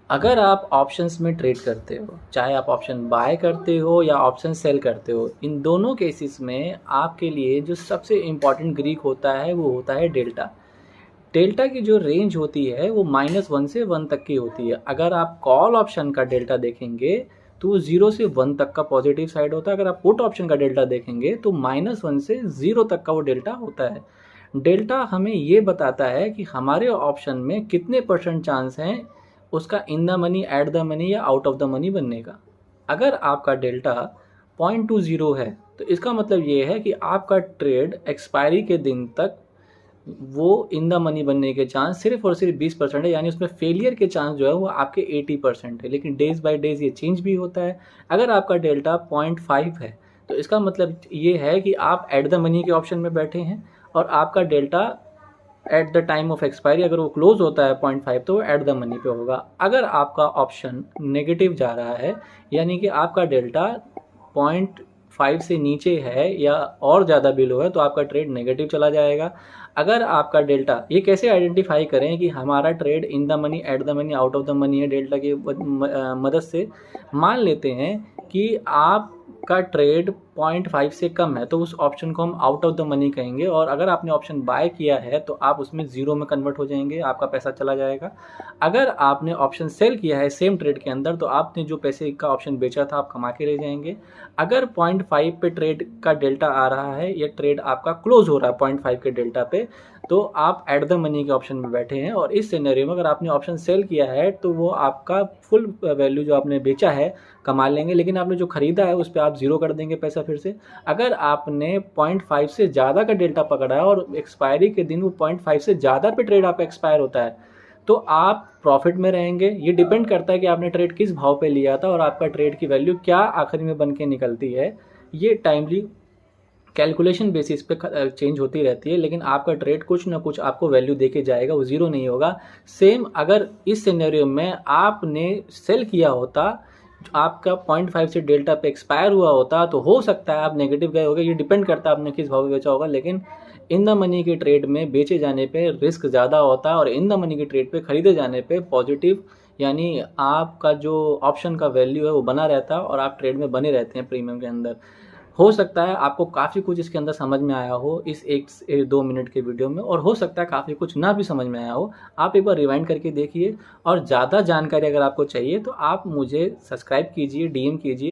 अगर आप ऑप्शंस में ट्रेड करते हो, चाहे आप ऑप्शन बाय करते हो या ऑप्शन सेल करते हो, इन दोनों केसेस में आपके लिए जो सबसे इम्पॉर्टेंट ग्रीक होता है वो होता है डेल्टा। डेल्टा की जो रेंज होती है वो -1 से 1 तक की होती है। अगर आप कॉल ऑप्शन का डेल्टा देखेंगे तो वो 0 से 1 तक का पॉजिटिव साइड होता है। अगर आप पुट ऑप्शन का डेल्टा देखेंगे तो -1 से 0 तक का वो डेल्टा होता है। डेल्टा हमें ये बताता है कि हमारे ऑप्शन में कितने परसेंट चांस हैं उसका in the money, at the money या आउट ऑफ द मनी बनने का। अगर आपका डेल्टा 0.20 है तो इसका मतलब ये है कि आपका ट्रेड एक्सपायरी के दिन तक वो इन द मनी बनने के चांस सिर्फ और सिर्फ 20% है, यानी उसमें फेलियर के चांस जो है वो आपके 80% है। लेकिन डेज बाय डेज ये चेंज भी होता है। अगर आपका डेल्टा 0.5 है तो इसका मतलब ये है कि आप एट द मनी के ऑप्शन में बैठे हैं और आपका delta at the time of expiry अगर वो क्लोज होता है 0.5 तो वो एट द मनी पे होगा। अगर आपका ऑप्शन नेगेटिव जा रहा है यानी कि आपका डेल्टा 0.5 से नीचे है या और ज़्यादा बिलो है तो आपका ट्रेड नेगेटिव चला जाएगा। अगर आपका डेल्टा, ये कैसे आइडेंटिफाई करें कि हमारा trade in the money, at the money, out of the money है, डेल्टा की मदद से मान लेते हैं कि आपका ट्रेड 0.5 से कम है तो उस ऑप्शन को हम आउट ऑफ द मनी कहेंगे। और अगर आपने ऑप्शन बाय किया है तो आप उसमें ज़ीरो में कन्वर्ट हो जाएंगे, आपका पैसा चला जाएगा। अगर आपने ऑप्शन सेल किया है सेम ट्रेड के अंदर तो आपने जो पैसे का ऑप्शन बेचा था आप कमा के ले जाएंगे। अगर 0.5 पे ट्रेड का डेल्टा आ रहा है या ट्रेड आपका क्लोज हो रहा है 0.5 के डेल्टा पे तो आप एट द मनी के ऑप्शन में बैठे हैं। और इस सिनेरियो में अगर आपने ऑप्शन सेल किया है तो वो आपका फुल वैल्यू जो आपने बेचा है कमा लेंगे, लेकिन आपने जो खरीदा है उस पर आप ज़ीरो कर देंगे पैसा फिर से। अगर आपने 0.5 से ज़्यादा का डेल्टा पकड़ा है और एक्सपायरी के दिन वो 0.5 से ज़्यादा पे ट्रेड आपका एक्सपायर होता है तो आप प्रॉफिट में रहेंगे। ये डिपेंड करता है कि आपने ट्रेड किस भाव पे लिया था और आपका ट्रेड की वैल्यू क्या आखिरी में बन के निकलती है। ये टाइमली कैलकुलेशन बेसिस पे चेंज होती रहती है, लेकिन आपका ट्रेड कुछ ना कुछ आपको वैल्यू दे के जाएगा, वो ज़ीरो नहीं होगा। सेम अगर इस सिनेरियो में आपने सेल किया होता, आपका 0.5 से डेल्टा पे एक्सपायर हुआ होता तो हो सकता है आप नेगेटिव गए होगे। ये डिपेंड करता है आपने किस भाव में बेचा होगा, लेकिन इन द मनी के ट्रेड में बेचे जाने पे रिस्क ज़्यादा होता है और इन द मनी के ट्रेड पे खरीदे जाने पे पॉजिटिव, यानी आपका जो ऑप्शन का वैल्यू है वो बना रहता है और आप ट्रेड में बने रहते हैं प्रीमियम के अंदर। हो सकता है आपको काफ़ी कुछ इसके अंदर समझ में आया हो इस 1 से 2 मिनट के वीडियो में, और हो सकता है काफ़ी कुछ ना भी समझ में आया हो। आप एक बार रिवाइंड करके देखिए और ज़्यादा जानकारी अगर आपको चाहिए तो आप मुझे सब्सक्राइब कीजिए, डीएम कीजिए।